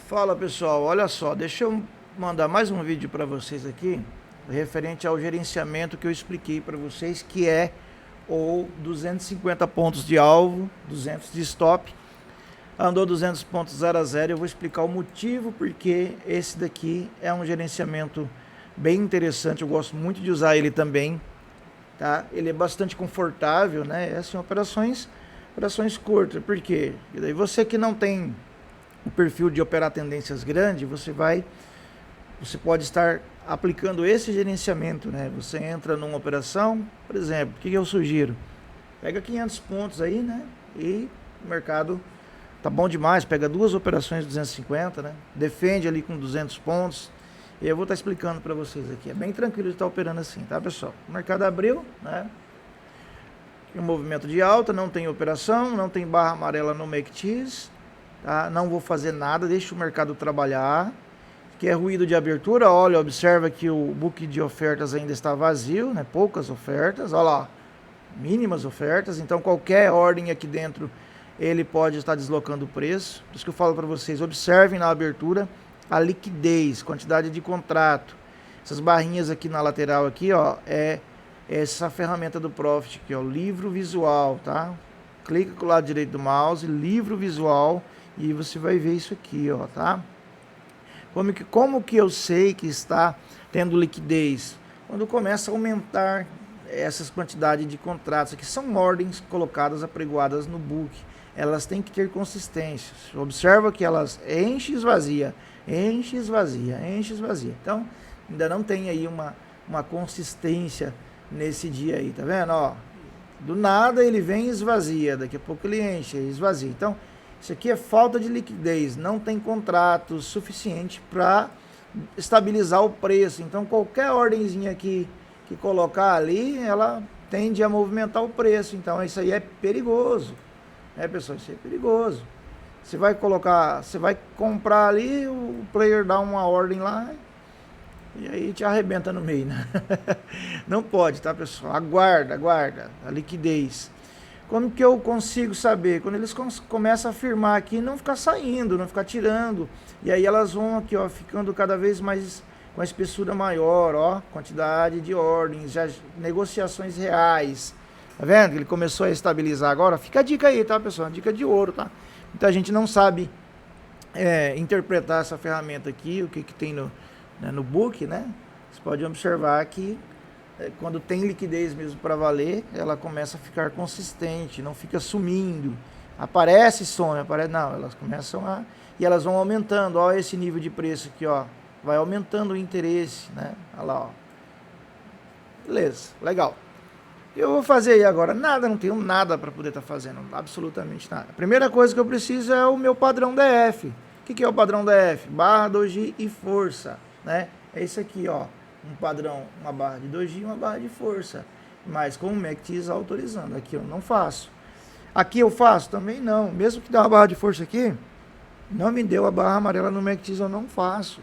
Fala pessoal, olha só, deixa eu mandar mais um vídeo para vocês aqui, referente ao gerenciamento que eu expliquei para vocês, que é o 250 pontos de alvo, 200 de stop, andou 200 pontos 0 a 0, eu vou explicar o motivo porque esse daqui é um gerenciamento bem interessante, eu gosto muito de usar ele também, tá? Ele é bastante confortável, né? Essas são operações curtas, porque daí você que não tem o perfil de operar tendências grande, você pode estar aplicando esse gerenciamento, né? Você entra numa operação, por exemplo, o que eu sugiro? Pega 500 pontos aí, né? E o mercado tá bom demais, pega duas operações de 250, né? Defende ali com 200 pontos. E eu vou estar explicando para vocês aqui. É bem tranquilo de estar operando assim, tá, pessoal? O mercado abriu, né? Um movimento de alta, não tem operação, não tem barra amarela no MACD. Tá? Não vou fazer nada, deixa o mercado trabalhar. Que é ruído de abertura, olha, observa que o book de ofertas ainda está vazio, né? Poucas ofertas, olha lá, mínimas ofertas, então qualquer ordem aqui dentro ele pode estar deslocando o preço. Por isso que eu falo para vocês, observem na abertura a liquidez, quantidade de contrato. Essas barrinhas aqui na lateral aqui, ó, é essa ferramenta do Profit aqui, ó, livro visual, tá? Clica com o lado direito do mouse, livro visual, e você vai ver isso aqui, ó, tá? Como que eu sei que está tendo liquidez? Quando começa a aumentar essas quantidades de contratos, aqui são ordens colocadas, apregoadas no book, elas têm que ter consistência. Observa que elas enchem e esvazia, enche, esvazia, enche, esvazia. Então, ainda não tem aí uma consistência nesse dia aí, tá vendo? Ó, do nada ele vem e esvazia, daqui a pouco ele enche e esvazia. Então, isso aqui é falta de liquidez, não tem contrato suficiente para estabilizar o preço. Então, qualquer ordenzinha que colocar ali, ela tende a movimentar o preço. Então, isso aí é perigoso. Pessoal, isso é perigoso. Você vai comprar ali, o player dá uma ordem lá e aí te arrebenta no meio, né? Não pode, tá, pessoal? Aguarda a liquidez. Como que eu consigo saber? Quando eles começam a firmar aqui, não ficar saindo, não ficar tirando. E aí elas vão aqui, ó, ficando cada vez mais com a espessura maior, ó, quantidade de ordens, já negociações reais. Tá vendo? Ele começou a estabilizar agora. Fica a dica aí, tá, pessoal? Dica de ouro, tá? Muita gente não sabe interpretar essa ferramenta aqui, o que tem no book, né? Você pode observar que quando tem liquidez mesmo para valer, ela começa a ficar consistente, não fica sumindo. Aparece, some, aparece, não, elas começam e elas vão aumentando, ó, esse nível de preço aqui, ó, vai aumentando o interesse, né? Olha lá, ó. Beleza, legal. Eu vou fazer aí agora nada, não tenho nada para poder estar fazendo, absolutamente nada. A primeira coisa que eu preciso é o meu padrão DF. O que é o padrão DF? Barra, doji e força, né? É isso aqui, ó. Um padrão, uma barra de doji e uma barra de força. Mas com o MACD autorizando. Aqui eu não faço. Aqui eu faço? Também não. Mesmo que dê uma barra de força aqui, não me deu a barra amarela no MACD, eu não faço.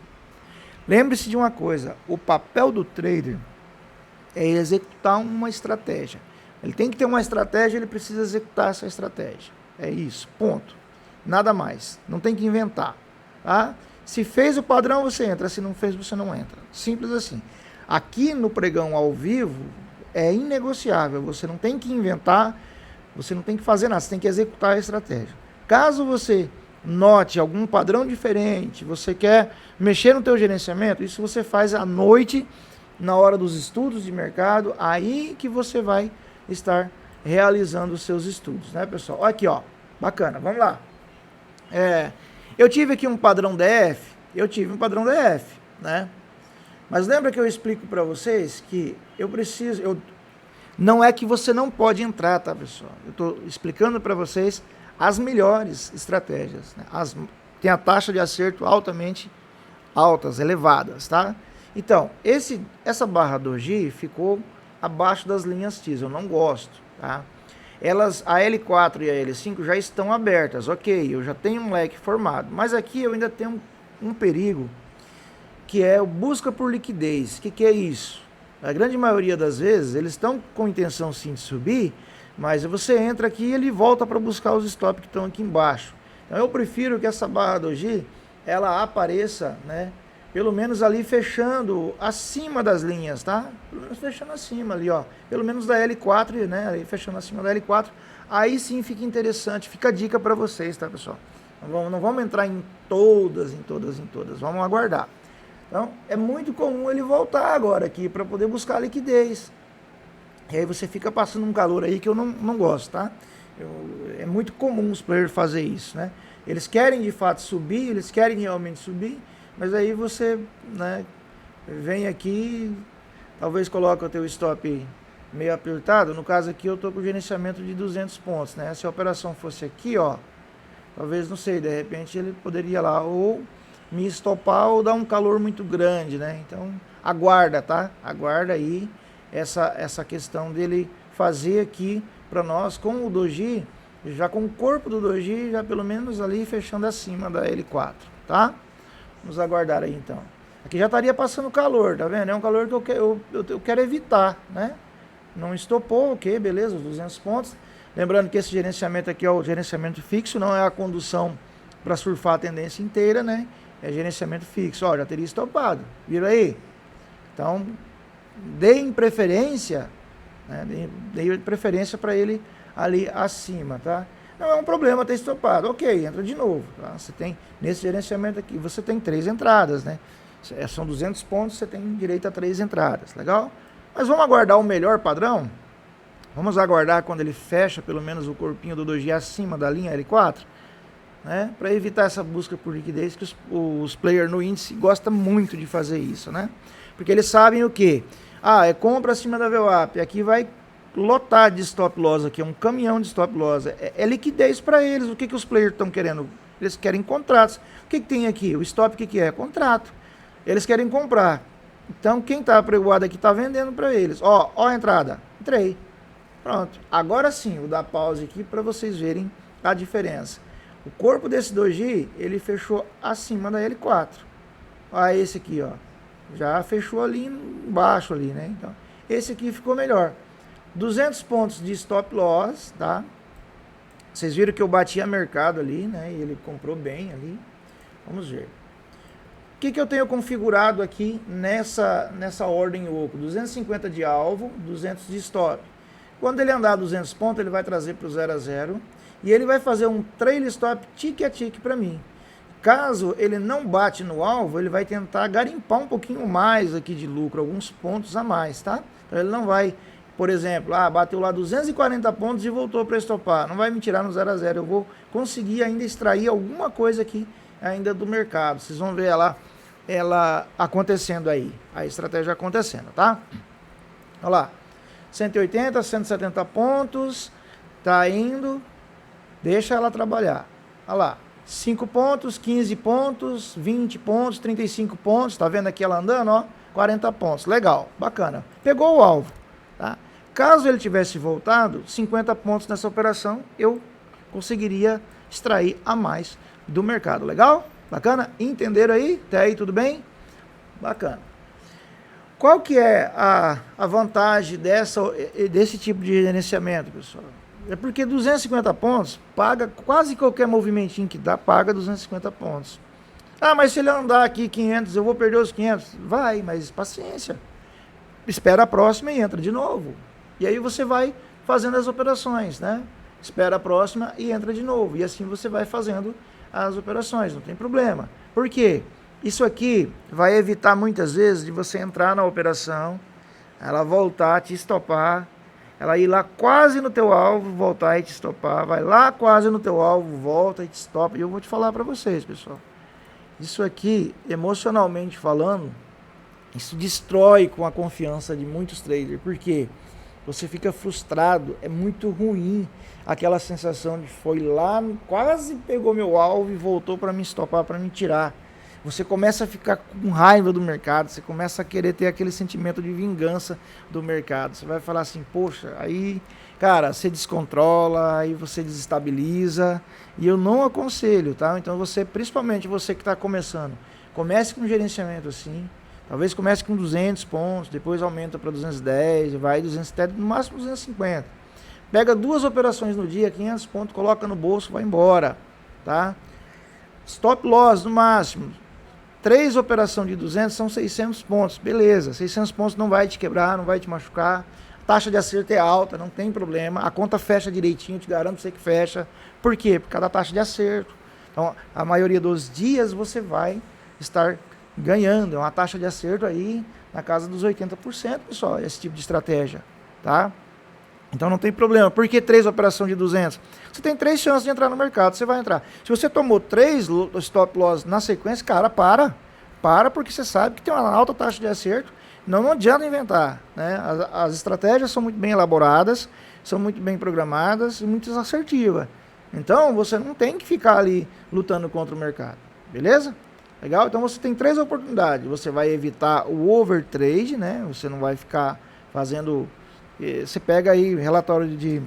Lembre-se de uma coisa. O papel do trader é executar uma estratégia. Ele tem que ter uma estratégia, ele precisa executar essa estratégia. É isso, ponto. Nada mais. Não tem que inventar. Tá? Se fez o padrão, você entra. Se não fez, você não entra. Simples assim. Aqui no pregão ao vivo, é inegociável. Você não tem que inventar, você não tem que fazer nada. Você tem que executar a estratégia. Caso você note algum padrão diferente, você quer mexer no teu gerenciamento, isso você faz à noite, na hora dos estudos de mercado, aí que você vai estar realizando os seus estudos, né, pessoal? Aqui, ó. Bacana. Vamos lá. Eu tive aqui um padrão DF, né? Mas lembra que eu explico para vocês que não é que você não pode entrar, tá, pessoal? Eu estou explicando para vocês as melhores estratégias, né? Tem a taxa de acerto altamente altas, elevadas, tá? Então, essa barra doji ficou abaixo das linhas TIS, eu não gosto, tá? A L4 e a L5 já estão abertas, ok, eu já tenho um leque formado, mas aqui eu ainda tenho um perigo, que é o busca por liquidez. O que é isso? A grande maioria das vezes, eles estão com intenção sim de subir, mas você entra aqui e ele volta para buscar os stops que estão aqui embaixo. Então eu prefiro que essa barra doji ela apareça, né, pelo menos ali fechando acima das linhas, tá? Pelo menos fechando acima ali, ó. Pelo menos da L4, né, ali fechando acima da L4. Aí sim fica interessante, fica a dica para vocês, tá, pessoal? Não vamos entrar em todas. Vamos aguardar. Então, é muito comum ele voltar agora aqui para poder buscar liquidez. E aí você fica passando um calor aí que eu não gosto, tá? É muito comum os players fazer isso, né? Eles querem de fato subir, eles querem realmente subir, mas aí você, né, vem aqui, talvez coloque o teu stop meio apertado. No caso aqui eu estou com o gerenciamento de 200 pontos, né? Se a operação fosse aqui, ó, talvez, não sei, de repente ele poderia lá ou me estopar ou dar um calor muito grande, né? Então aguarda, tá? Aguarda aí essa questão dele fazer aqui para nós com o doji, já com o corpo do doji, já pelo menos ali fechando acima da L4, tá? Vamos aguardar aí então. Aqui já estaria passando calor, tá vendo? É um calor que eu quero evitar, né? Não estopou, ok, beleza, os 200 pontos. Lembrando que esse gerenciamento aqui é o gerenciamento fixo, não é a condução para surfar a tendência inteira, né? É gerenciamento fixo, ó, já teria estopado, viram aí? Então, deem preferência, né? Deem preferência para ele ali acima, tá? Não é um problema ter estopado, ok, entra de novo, tá? Você tem, nesse gerenciamento aqui, você tem 3 entradas, né? São 200 pontos, você tem direito a 3 entradas, legal? Mas vamos aguardar o melhor padrão? Vamos aguardar quando ele fecha pelo menos o corpinho do doji acima da linha L4, né? Para evitar essa busca por liquidez, que os players no índice gostam muito de fazer isso, né? Porque eles sabem o que? Ah, é compra acima da VWAP, aqui vai lotar de stop loss aqui, é um caminhão de stop loss, é liquidez para eles. O que os players estão querendo? Eles querem contratos. O que tem aqui? O stop, o que é? Contrato. Eles querem comprar. Então, quem está apregoado aqui está vendendo para eles. Ó a entrada. Entrei. Pronto. Agora sim, vou dar pause aqui para vocês verem a diferença. O corpo desse doji, ele fechou acima da L4. Olha esse aqui, ó. Já fechou ali embaixo ali, né? Então, esse aqui ficou melhor. 200 pontos de stop loss, tá? Vocês viram que eu bati a mercado ali, né? E ele comprou bem ali. Vamos ver. O que eu tenho configurado aqui nessa ordem oco? 250 de alvo, 200 de stop. Quando ele andar 200 pontos, ele vai trazer para o 0 a 0 e ele vai fazer um trail stop tique a tique para mim. Caso ele não bate no alvo, ele vai tentar garimpar um pouquinho mais aqui de lucro, alguns pontos a mais, tá? Então ele não vai, por exemplo, bateu lá 240 pontos e voltou para estopar. Não vai me tirar no 0 a 0. Eu vou conseguir ainda extrair alguma coisa aqui ainda do mercado. Vocês vão ver ela acontecendo aí, a estratégia acontecendo, tá? Olha lá, 180, 170 pontos, tá indo, deixa ela trabalhar. Olha lá, 5 pontos, 15 pontos, 20 pontos, 35 pontos, tá vendo aqui ela andando, ó, 40 pontos, legal, bacana. Pegou o alvo, tá? Caso ele tivesse voltado, 50 pontos nessa operação, eu conseguiria extrair a mais do mercado, legal? Bacana? Entenderam aí? Até aí tudo bem? Bacana. Qual que é a vantagem desse tipo de gerenciamento, pessoal? É porque 250 pontos, paga quase qualquer movimentinho que dá, paga 250 pontos. Ah, mas se ele andar aqui 500, eu vou perder os 500. Vai, mas paciência. Espera a próxima e entra de novo. E aí você vai fazendo as operações, né? Espera a próxima e entra de novo. E assim você vai fazendo as operações, não tem problema. Por quê? Isso aqui vai evitar muitas vezes de você entrar na operação, ela voltar, te estopar, ela ir lá quase no teu alvo, voltar e te estopar, vai lá quase no teu alvo, volta e te estopa. E eu vou te falar para vocês, pessoal. Isso aqui, emocionalmente falando, isso destrói com a confiança de muitos traders. Por quê? Você fica frustrado, é muito ruim aquela sensação de foi lá, quase pegou meu alvo e voltou para me estopar, para me tirar. Você começa a ficar com raiva do mercado, você começa a querer ter aquele sentimento de vingança do mercado. Você vai falar assim, poxa, aí, cara, você descontrola, aí você desestabiliza, e eu não aconselho, tá? Então você, principalmente você que está começando, comece com um gerenciamento assim, talvez comece com 200 pontos, depois aumenta para 210, vai 270, no máximo 250. Pega 2 operações no dia, 500 pontos, coloca no bolso, vai embora, tá? Stop loss no máximo. 3 operações de 200 são 600 pontos. Beleza, 600 pontos não vai te quebrar, não vai te machucar. A taxa de acerto é alta, não tem problema. A conta fecha direitinho, te garanto você que fecha. Por quê? Por causa da taxa de acerto. Então, a maioria dos dias você vai estar ganhando. É uma taxa de acerto aí na casa dos 80%, pessoal, esse tipo de estratégia, tá? Então não tem problema. Por que 3 operações de 200? Você tem 3 chances de entrar no mercado, você vai entrar. Se você tomou 3 stop loss na sequência, cara, para porque você sabe que tem uma alta taxa de acerto. Não adianta inventar, né? As estratégias são muito bem elaboradas, são muito bem programadas e muito assertivas. Então você não tem que ficar ali lutando contra o mercado, beleza? Legal? Então você tem 3 oportunidades. Você vai evitar o overtrade, né? Você não vai ficar fazendo... Você pega aí relatório de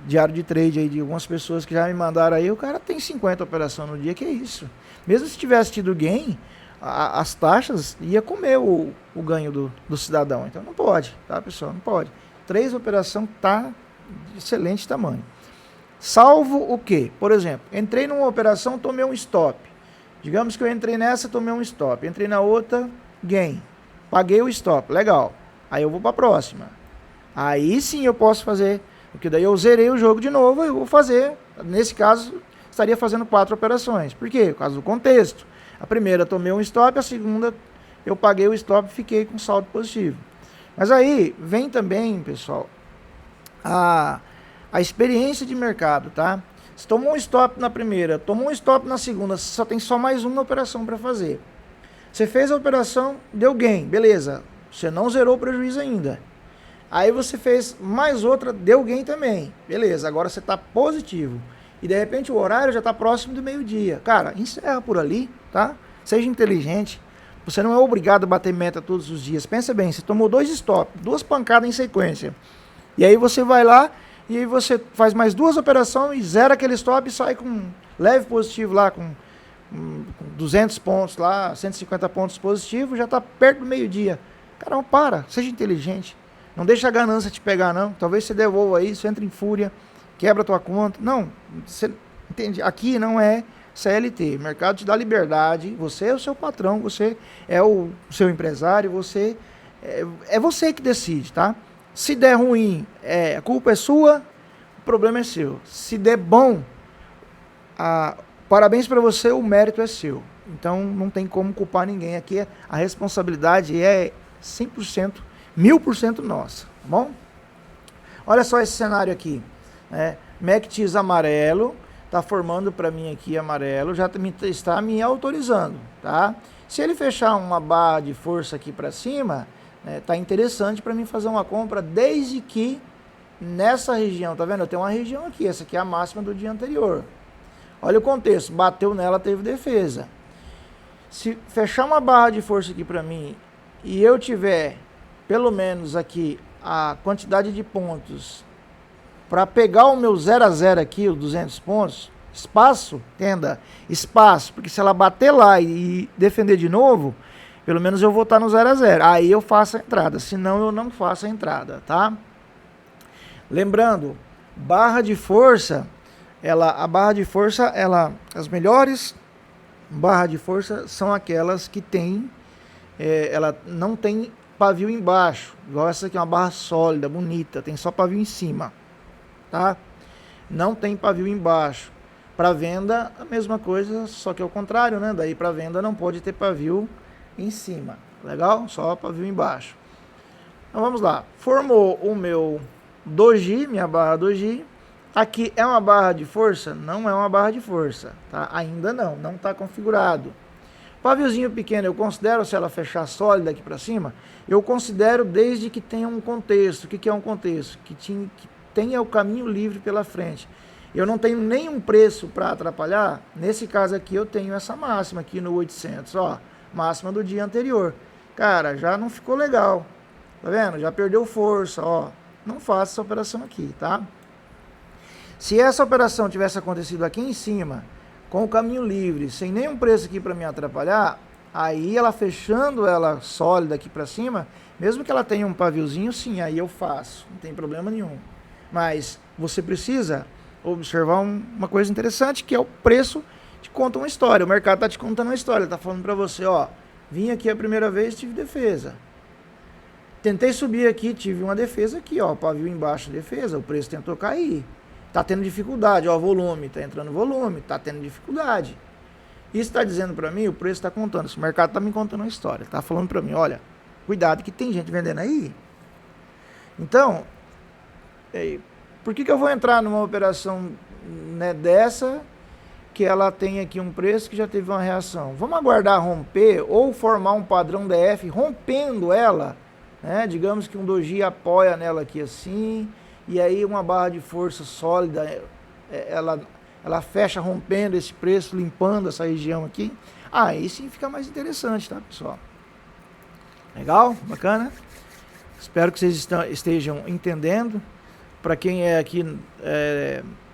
diário de trade aí de algumas pessoas que já me mandaram aí, o cara tem 50 operações no dia, que é isso. Mesmo se tivesse tido gain, as taxas ia comer o ganho do cidadão. Então não pode, tá, pessoal? Não pode. 3 operações tá de excelente tamanho. Salvo o quê? Por exemplo, entrei numa operação, tomei um stop. Digamos que eu entrei nessa, tomei um stop. Entrei na outra, gain. Paguei o stop, legal. Aí eu vou para a próxima. Aí sim eu posso fazer, porque daí eu zerei o jogo de novo, eu vou fazer, nesse caso, estaria fazendo 4 operações. Por quê? Por causa do contexto. A primeira tomei um stop, a segunda eu paguei o stop e fiquei com saldo positivo. Mas aí vem também, pessoal, a experiência de mercado, tá? Você tomou um stop na primeira, tomou um stop na segunda, você só tem mais uma operação para fazer. Você fez a operação, deu gain, beleza. Você não zerou o prejuízo ainda. Aí você fez mais outra, deu gain também. Beleza, agora você está positivo. E de repente o horário já está próximo do meio-dia. Cara, encerra por ali, tá? Seja inteligente. Você não é obrigado a bater meta todos os dias. Pensa bem, você tomou 2 stop, 2 pancadas em sequência. E aí você vai lá e aí você faz mais 2 operações e zera aquele stop e sai com leve positivo lá, com 200 pontos lá, 150 pontos positivo, já está perto do meio-dia. Caramba, para, seja inteligente. Não deixa a ganância te pegar, não. Talvez você devolva isso, entra em fúria, quebra a tua conta. Não, você entende? Aqui não é CLT. O mercado te dá liberdade. Você é o seu patrão, você é o seu empresário, você é você que decide, tá? Se der ruim, a culpa é sua, o problema é seu. Se der bom, parabéns para você, o mérito é seu. Então não tem como culpar ninguém. Aqui a responsabilidade é 100%. 1000% nossa, tá bom? Olha só esse cenário aqui, MACDs amarelo, tá formando para mim aqui amarelo, já está me autorizando, tá? Se ele fechar uma barra de força aqui para cima, tá interessante para mim fazer uma compra, desde que nessa região, tá vendo? Eu tenho uma região aqui, essa aqui é a máxima do dia anterior. Olha o contexto, bateu nela, teve defesa. Se fechar uma barra de força aqui para mim e eu tiver pelo menos aqui a quantidade de pontos para pegar o meu 0 a 0 aqui, os 200 pontos, espaço, entenda, espaço, porque se ela bater lá e defender de novo, pelo menos eu vou estar no 0 a 0. Aí eu faço a entrada, senão eu não faço a entrada, tá? Lembrando, barra de força, a barra de força, as melhores barra de força são aquelas que tem, ela não tem pavio embaixo, igual essa aqui é uma barra sólida, bonita, tem só pavio em cima, tá? Não tem pavio embaixo. Para venda, a mesma coisa, só que é o contrário, né? Daí para venda não pode ter pavio em cima, legal? Só pavio embaixo. Então vamos lá, formou o meu doji, minha barra doji. Aqui é uma barra de força? Não é uma barra de força, tá? Ainda não está configurado. Paviozinho pequeno, eu considero, se ela fechar sólida aqui para cima, eu considero desde que tenha um contexto. O que é um contexto? Que tenha o caminho livre pela frente. Eu não tenho nenhum preço para atrapalhar. Nesse caso aqui, eu tenho essa máxima aqui no 800, ó, máxima do dia anterior. Cara, já não ficou legal, tá vendo? Já perdeu força, ó. Não faça essa operação aqui, tá? Se essa operação tivesse acontecido aqui em cima, com o caminho livre, sem nenhum preço aqui para me atrapalhar, aí ela fechando ela sólida aqui para cima, mesmo que ela tenha um paviozinho, sim, aí eu faço, não tem problema nenhum. Mas você precisa observar uma coisa interessante, que é o preço te conta uma história. O mercado está te contando uma história. Está falando para você, ó, vim aqui a primeira vez, tive defesa. Tentei subir aqui, tive uma defesa aqui, ó, pavio embaixo, defesa, o preço tentou cair. Tá tendo dificuldade, ó, volume, tá entrando volume, tá tendo dificuldade. Isso está dizendo para mim, o preço está contando, o mercado está me contando uma história, tá falando para mim, olha, cuidado que tem gente vendendo aí. Então, por que eu vou entrar numa operação, né, dessa, que ela tem aqui um preço que já teve uma reação? Vamos aguardar romper ou formar um padrão DF rompendo ela, né? Digamos que um doji apoia nela aqui assim, e aí uma barra de força sólida, ela fecha rompendo esse preço, limpando essa região aqui. Aí sim fica mais interessante, tá, pessoal? Legal? Bacana? Espero que vocês estejam entendendo. Para quem é aqui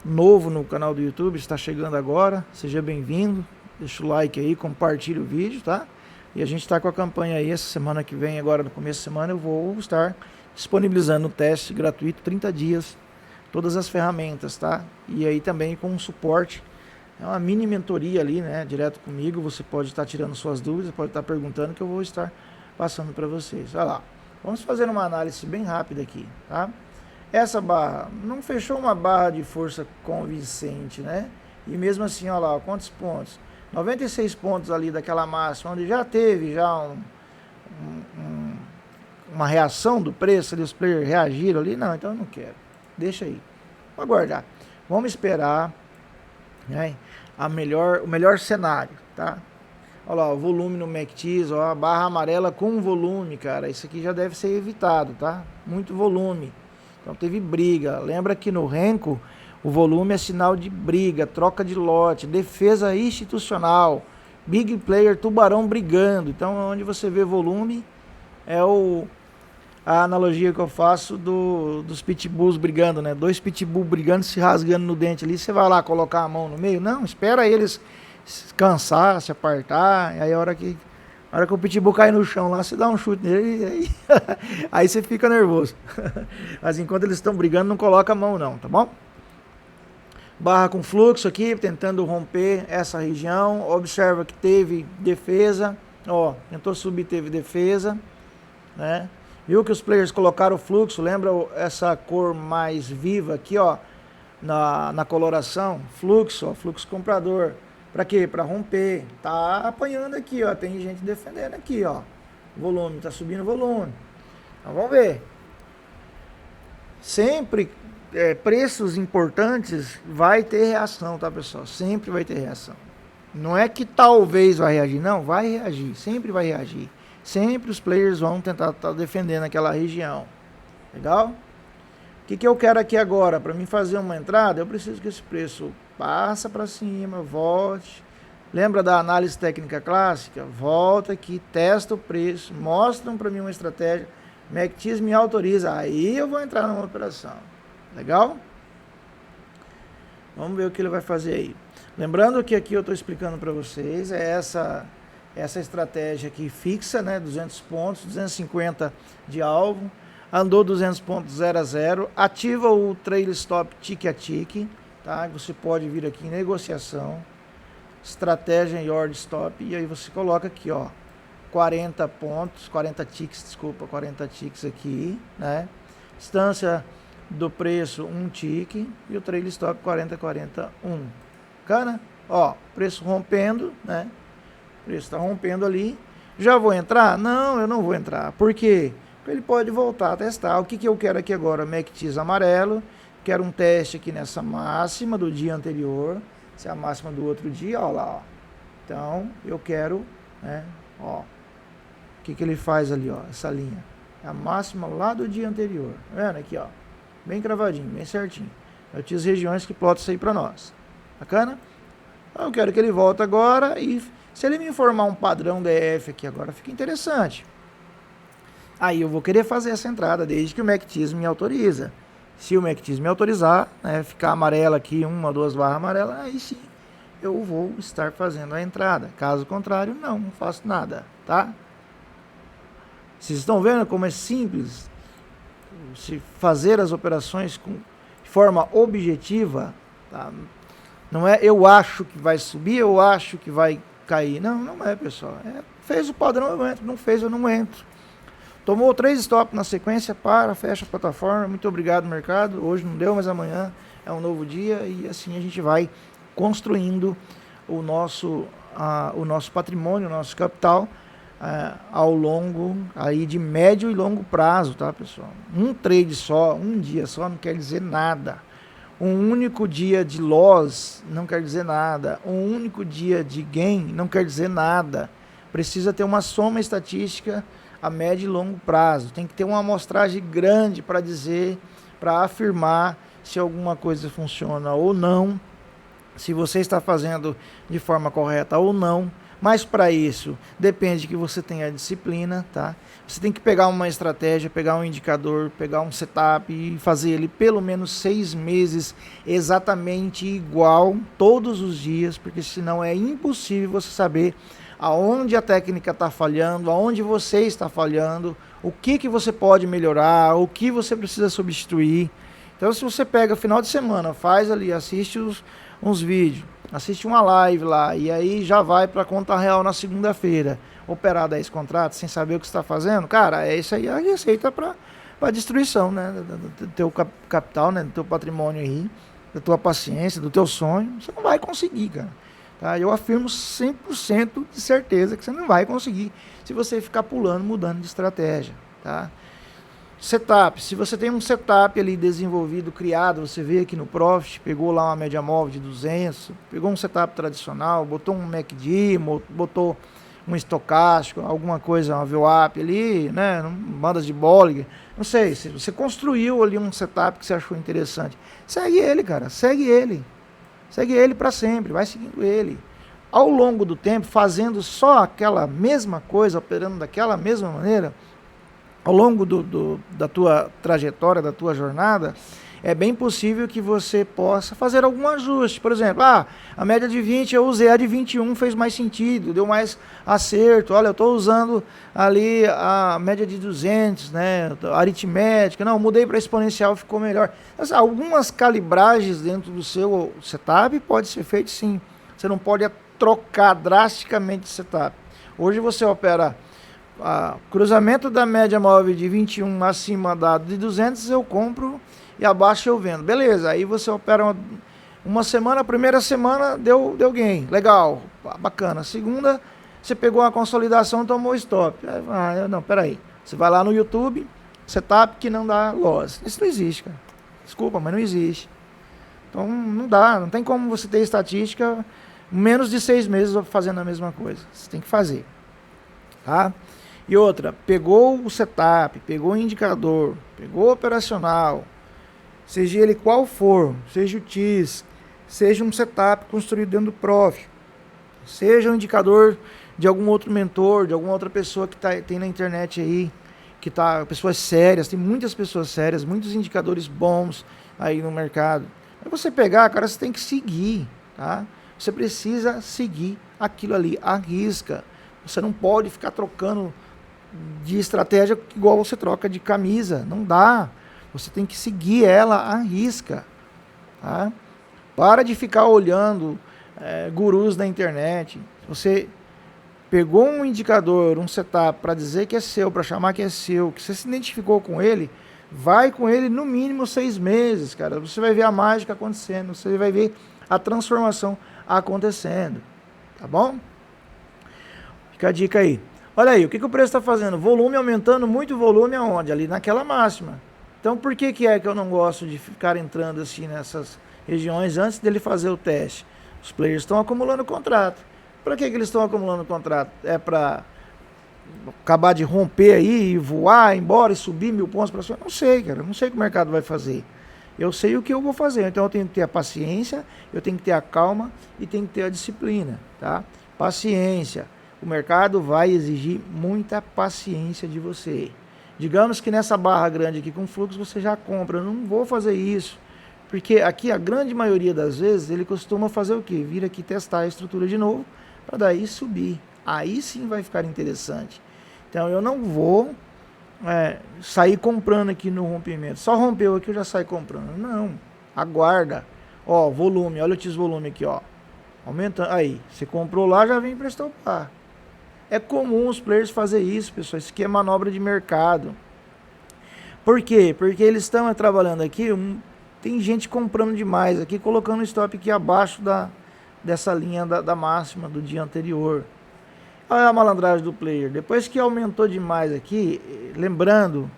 novo no canal do YouTube, está chegando agora, seja bem-vindo. Deixa o like aí, compartilha o vídeo, tá? E a gente está com a campanha aí, essa semana que vem, agora no começo da semana, eu vou estar disponibilizando o teste gratuito, 30 dias, todas as ferramentas, tá? E aí também com um suporte, é uma mini mentoria ali, né? Direto comigo, você pode estar tirando suas dúvidas, pode estar perguntando que eu vou estar passando para vocês. Olha lá, vamos fazer uma análise bem rápida aqui, tá? Essa barra, não fechou uma barra de força convincente, né? E mesmo assim, olha lá, quantos pontos? 96 pontos ali daquela máxima, onde já teve uma reação do preço, ali, os players reagiram ali. Não, então eu não quero. Deixa aí. Vou aguardar. Vamos esperar, né, o melhor cenário, tá? Olha lá, o volume no MACD, ó, a barra amarela com volume, cara. Isso aqui já deve ser evitado, tá? Muito volume. Então teve briga. Lembra que no Renko o volume é sinal de briga, troca de lote, defesa institucional, big player, tubarão brigando. Então onde você vê volume é a analogia que eu faço dos pitbulls brigando, né? Dois pitbulls brigando, se rasgando no dente ali, você vai lá colocar a mão no meio? Não, espera eles se cansar, se apartar, e aí a hora que o pitbull cai no chão lá, você dá um chute nele, aí você fica nervoso. Mas enquanto eles estão brigando, não coloca a mão não, tá bom? Barra com fluxo aqui, tentando romper essa região. Observa que teve defesa, ó, tentou subir, teve defesa, né? Viu que os players colocaram o fluxo, lembra essa cor mais viva aqui, ó, na coloração? Fluxo, ó, fluxo comprador. Para quê? Para romper. Tá apanhando aqui, ó, tem gente defendendo aqui, ó. Volume, tá subindo o volume. Então vamos ver. Sempre preços importantes vai ter reação, tá, pessoal? Sempre vai ter reação. Não é que talvez vai reagir, não, vai reagir, sempre vai reagir. Sempre os players vão tentar estar defendendo aquela região. Legal? O que eu quero aqui agora? Para mim fazer uma entrada, eu preciso que esse preço passa para cima, volte. Lembra da análise técnica clássica? Volta aqui, testa o preço, mostram para mim uma estratégia. MACD me autoriza, aí eu vou entrar numa operação. Legal? Vamos ver o que ele vai fazer aí. Lembrando que aqui eu estou explicando para vocês, essa estratégia aqui fixa, né, 200 pontos, 250 de alvo, andou 200 pontos 0 a 0, ativa o trail stop tique a tique, tá? Você pode vir aqui em negociação, estratégia em yard stop, e aí você coloca aqui, ó, 40 pontos, 40 ticks aqui, né? Distância do preço 1 tique e o trail stop 40, 40, 1. Bacana? Ó, preço rompendo, né? O preço está rompendo ali. Já vou entrar? Não, eu não vou entrar. Por quê? Porque ele pode voltar a testar. O que eu quero aqui agora? MACD amarelo. Quero um teste aqui nessa máxima do dia anterior. Essa é a máxima do outro dia, ó lá, ó. Então, eu quero, né, ó. O que ele faz ali, ó, essa linha? É a máxima lá do dia anterior. Tá vendo aqui, ó? Bem cravadinho, bem certinho. Eu tinha as regiões que plotam isso aí para nós. Bacana? Então, eu quero que ele volte agora e se ele me informar um padrão DF aqui agora, fica interessante. Aí eu vou querer fazer essa entrada desde que o MACD me autoriza. Se o MACD me autorizar, né, ficar amarela aqui, 1 ou 2 barras amarelas, aí sim eu vou estar fazendo a entrada. Caso contrário, não faço nada, tá? Vocês estão vendo como é simples se fazer as operações de forma objetiva, tá? Não é eu acho que vai subir, eu acho que vai cair. Não, não é, pessoal. Fez o padrão, eu entro. Não fez, eu não entro. Tomou 3 stops na sequência, fecha a plataforma. Muito obrigado, mercado. Hoje não deu, mas amanhã é um novo dia. E assim a gente vai construindo o nosso patrimônio, o nosso capital ao longo aí de médio e longo prazo, tá, pessoal? Um trade só, um dia só não quer dizer nada. Um único dia de loss não quer dizer nada. Um único dia de gain não quer dizer nada. Precisa ter uma soma estatística a médio e longo prazo. Tem que ter uma amostragem grande para dizer, para afirmar se alguma coisa funciona ou não, se você está fazendo de forma correta ou não. Mas para isso, depende que você tenha disciplina, tá? Você tem que pegar uma estratégia, pegar um indicador, pegar um setup e fazer ele pelo menos 6 meses exatamente igual, todos os dias, porque senão é impossível você saber aonde a técnica está falhando, aonde você está falhando, o que você pode melhorar, o que você precisa substituir. Então, se você pega final de semana, faz ali, assiste uns vídeos, assiste uma live lá, e aí já vai para a conta real na segunda-feira, operar 10 contratos sem saber o que você está fazendo, cara, é isso aí a receita para destruição, né, do teu capital, né, do teu patrimônio aí, da tua paciência, do teu sonho. Você não vai conseguir, cara. Tá? Eu afirmo 100% de certeza que você não vai conseguir se você ficar pulando, mudando de estratégia, tá? Setup, se você tem um setup ali desenvolvido, criado, você vê aqui no Profit, pegou lá uma média móvel de 200, pegou um setup tradicional, botou um MACD, botou um estocástico, alguma coisa, uma VWAP ali, né, bandas de Bollinger, não sei, se você construiu ali um setup que você achou interessante, segue ele, cara, segue ele para sempre, vai seguindo ele. Ao longo do tempo, fazendo só aquela mesma coisa, operando daquela mesma maneira, ao longo da tua trajetória, da tua jornada, é bem possível que você possa fazer algum ajuste. Por exemplo, a média de 20, eu usei a de 21, fez mais sentido, deu mais acerto. Olha, eu estou usando ali a média de 200, né, aritmética. Não, mudei para exponencial, ficou melhor. Mas algumas calibragens dentro do seu setup pode ser feito sim. Você não pode trocar drasticamente de setup. Hoje você opera cruzamento da média móvel de 21 acima da de 200, eu compro e abaixo eu vendo. Beleza, aí você opera uma semana, a primeira semana deu gain, legal, bacana. Segunda, você pegou uma consolidação, tomou stop. Não, peraí. Você vai lá no YouTube, setup que não dá loss. Isso não existe, cara. Desculpa, mas não existe. Então não dá, não tem como você ter estatística menos de 6 meses fazendo a mesma coisa. Você tem que fazer, tá? E outra, pegou o setup, pegou o indicador, pegou o operacional, seja ele qual for, seja o TIS, seja um setup construído dentro do Profit, seja um indicador de algum outro mentor, de alguma outra pessoa que tem na internet aí, pessoas sérias, tem muitas pessoas sérias, muitos indicadores bons aí no mercado. Para você pegar, cara, você tem que seguir, tá? Você precisa seguir aquilo ali, à risca. Você não pode ficar trocando de estratégia igual você troca de camisa, não dá. Você tem que seguir ela à risca, tá? Para de ficar olhando gurus da internet. Você pegou um indicador, um setup para dizer que é seu, para chamar que é seu, que você se identificou com ele, vai com ele no mínimo 6 meses, cara. Você vai ver a mágica acontecendo, você vai ver a transformação acontecendo, tá bom? Fica a dica aí. Olha aí, o que o preço está fazendo? Volume aumentando, muito volume aonde? Ali naquela máxima. Então, por que que eu não gosto de ficar entrando assim nessas regiões antes dele fazer o teste? Os players estão acumulando contrato. Para que eles estão acumulando contrato? É para acabar de romper aí e voar embora e subir 1000 pontos para cima? Não sei, cara. Não sei o que o mercado vai fazer. Eu sei o que eu vou fazer. Então, eu tenho que ter a paciência, eu tenho que ter a calma e tenho que ter a disciplina, tá? Paciência. O mercado vai exigir muita paciência de você. Digamos que nessa barra grande aqui com fluxo você já compra. Eu não vou fazer isso. Porque aqui a grande maioria das vezes ele costuma fazer o quê? Vir aqui testar a estrutura de novo para daí subir. Aí sim vai ficar interessante. Então eu não vou sair comprando aqui no rompimento. Só rompeu aqui eu já saio comprando. Não. Aguarda. Ó, volume, olha o X-volume aqui, ó. Aumentando, aí, você comprou lá, já vem para estopar. É comum os players fazer isso, pessoal. Isso aqui é manobra de mercado. Por quê? Porque eles estão trabalhando aqui, tem gente comprando demais aqui, colocando o stop aqui abaixo dessa linha da máxima do dia anterior. Olha a malandragem do player. Depois que aumentou demais aqui, lembrando,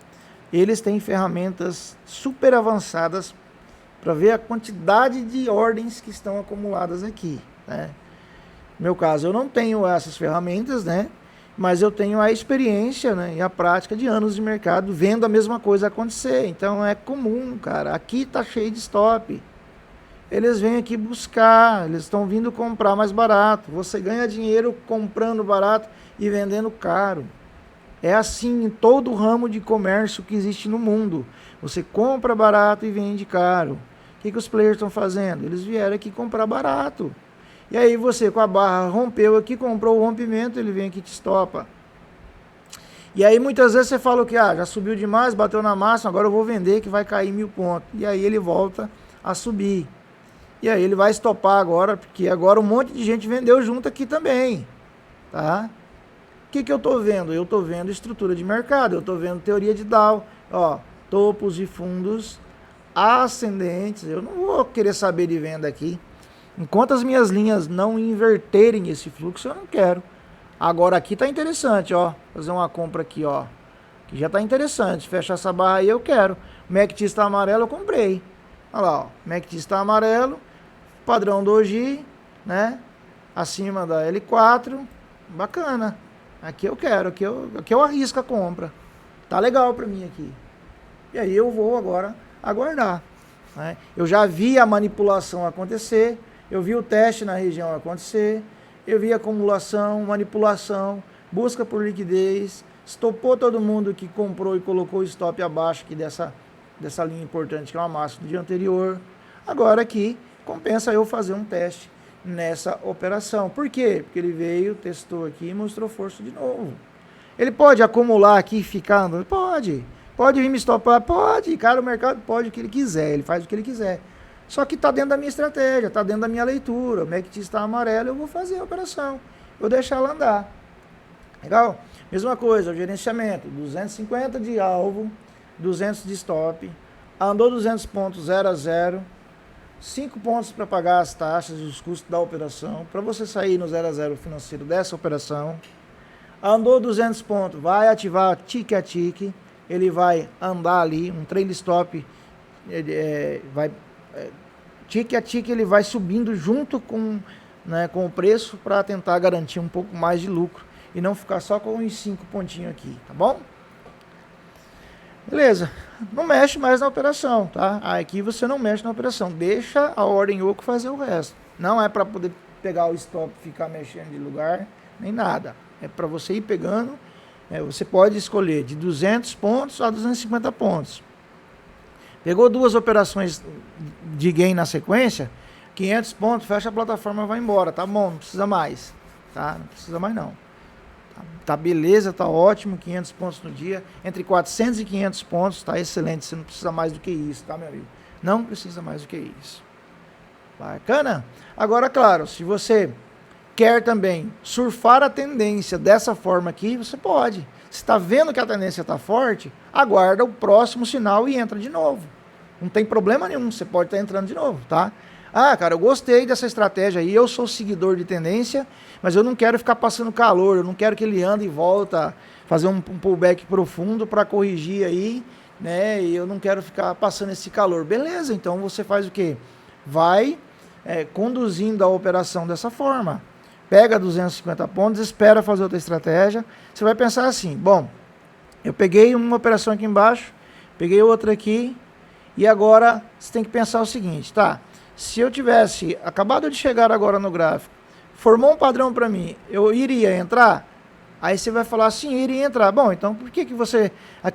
eles têm ferramentas super avançadas para ver a quantidade de ordens que estão acumuladas aqui, né? No meu caso, eu não tenho essas ferramentas, né? Mas eu tenho a experiência, né, e a prática de anos de mercado vendo a mesma coisa acontecer. Então é comum, cara. Aqui tá cheio de stop. Eles vêm aqui buscar, eles estão vindo comprar mais barato. Você ganha dinheiro comprando barato e vendendo caro. É assim em todo o ramo de comércio que existe no mundo. Você compra barato e vende caro. O que os players estão fazendo? Eles vieram aqui comprar barato. E aí você com a barra rompeu aqui, comprou o rompimento, ele vem aqui e te estopa. E aí muitas vezes você fala o que? Já subiu demais, bateu na máxima, agora eu vou vender que vai cair 1000 pontos. E aí ele volta a subir. E aí ele vai estopar agora, porque agora um monte de gente vendeu junto aqui também. Tá? O que eu estou vendo? Eu estou vendo estrutura de mercado, eu estou vendo teoria de Dow, ó, topos e fundos ascendentes. Eu não vou querer saber de venda aqui. Enquanto as minhas linhas não inverterem esse fluxo, eu não quero. Agora aqui tá interessante, ó. Fazer uma compra aqui, ó. Que já tá interessante. Fecha essa barra aí, eu quero. O MACD está amarelo, eu comprei. Olha lá, ó. MACD está amarelo. Padrão Doji, né? Acima da L4. Bacana. Aqui eu quero. Aqui eu arrisco a compra. Tá legal pra mim aqui. E aí eu vou agora aguardar, né? Eu já vi a manipulação acontecer. Eu vi o teste na região acontecer, eu vi acumulação, manipulação, busca por liquidez, estopou todo mundo que comprou e colocou o stop abaixo aqui dessa linha importante, que é uma máxima do dia anterior. Agora aqui, compensa eu fazer um teste nessa operação. Por quê? Porque ele veio, testou aqui e mostrou força de novo. Ele pode acumular aqui e ficar andando? Pode. Pode vir me estopar? Pode. Cara, o mercado pode o que ele quiser, ele faz o que ele quiser. Só que está dentro da minha estratégia, está dentro da minha leitura. O MACD está amarelo, eu vou fazer a operação. Vou deixar ela andar. Legal? Mesma coisa, o gerenciamento. 250 de alvo, 200 de stop. Andou 200 pontos 0 a 0. 5 pontos para pagar as taxas e os custos da operação. Para você sair no 0 a 0 financeiro dessa operação. Andou 200 pontos, vai ativar tique a tique. Ele vai andar ali, um trailing stop tique a tique ele vai subindo junto com o preço para tentar garantir um pouco mais de lucro e não ficar só com os 5 pontinhos aqui, tá bom? Beleza, não mexe mais na operação, tá? Aqui você não mexe na operação, deixa a ordem oco fazer o resto. Não é para poder pegar o stop e ficar mexendo de lugar, nem nada. É para você ir pegando, você pode escolher de 200 pontos a 250 pontos. Pegou duas operações de gain na sequência, 500 pontos, fecha a plataforma e vai embora. Tá bom, não precisa mais. Tá? Não precisa mais não. Tá beleza, tá ótimo, 500 pontos no dia. Entre 400 e 500 pontos, tá excelente. Você não precisa mais do que isso, tá, meu amigo? Não precisa mais do que isso. Bacana? Agora, claro, se você quer também surfar a tendência dessa forma aqui, você pode. Se está vendo que a tendência está forte, aguarda o próximo sinal e entra de novo. Não tem problema nenhum, você pode estar entrando de novo, tá? Cara, eu gostei dessa estratégia aí, eu sou seguidor de tendência, mas eu não quero ficar passando calor, eu não quero que ele ande e volta, fazer um pullback profundo para corrigir aí, né? E eu não quero ficar passando esse calor. Beleza, então você faz o quê? Vai conduzindo a operação dessa forma. Pega 250 pontos, espera fazer outra estratégia. Você vai pensar assim, bom, eu peguei uma operação aqui embaixo, peguei outra aqui, e agora você tem que pensar o seguinte, tá? Se eu tivesse acabado de chegar agora no gráfico, formou um padrão para mim, eu iria entrar? Aí você vai falar assim, iria entrar. Bom, então por que você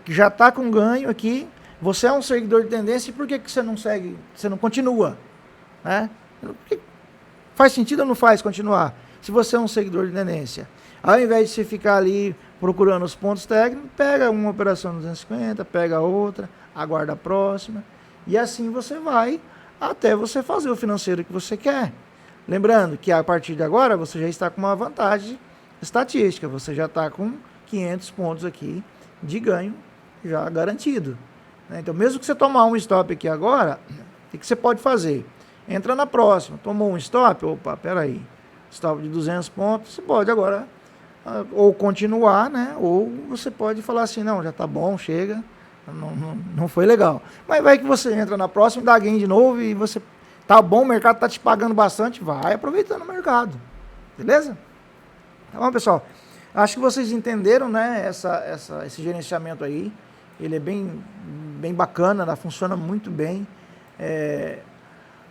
já está com ganho aqui, você é um seguidor de tendência, e por que você não segue, você não continua? Né? Faz sentido ou não faz continuar? Se você é um seguidor de tendência, ao invés de você ficar ali procurando os pontos técnicos, pega uma operação 250, pega outra, aguarda a próxima, e assim você vai até você fazer o financeiro que você quer. Lembrando que a partir de agora você já está com uma vantagem estatística, você já está com 500 pontos aqui de ganho já garantido. Então, mesmo que você tomar um stop aqui agora, o que você pode fazer? Entra na próxima, tomou um stop, opa, peraí, stop de 200 pontos, você pode agora ou continuar, né? Ou você pode falar assim, não, já tá bom, chega, não foi legal. Mas vai que você entra na próxima, dá gain de novo e você tá bom, o mercado tá te pagando bastante, vai aproveitando o mercado, beleza? Tá bom, pessoal? Acho que vocês entenderam, né, esse gerenciamento aí. Ele é bem bacana, né, funciona muito bem.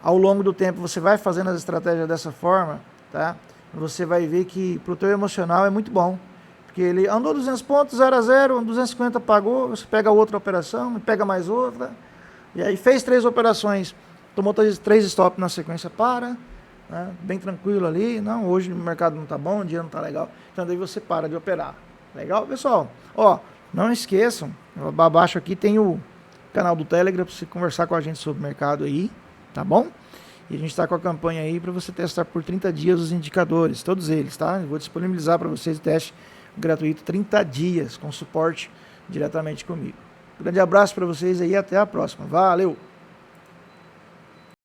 Ao longo do tempo você vai fazendo as estratégias dessa forma, tá? Você vai ver que pro teu emocional é muito bom. Porque ele andou 200 pontos, 0 a 0, 250 pagou, você pega outra operação, pega mais outra. E aí fez 3 operações, tomou 3 stop na sequência, né, bem tranquilo ali. Não, hoje o mercado não tá bom, o dia não tá legal. Então daí você para de operar. Legal, pessoal? Ó, não esqueçam, abaixo aqui tem o canal do Telegram para você conversar com a gente sobre o mercado aí, tá bom? E a gente está com a campanha aí para você testar por 30 dias os indicadores, todos eles, tá? Eu vou disponibilizar para vocês o teste gratuito 30 dias com suporte diretamente comigo. Grande abraço para vocês aí e até a próxima. Valeu!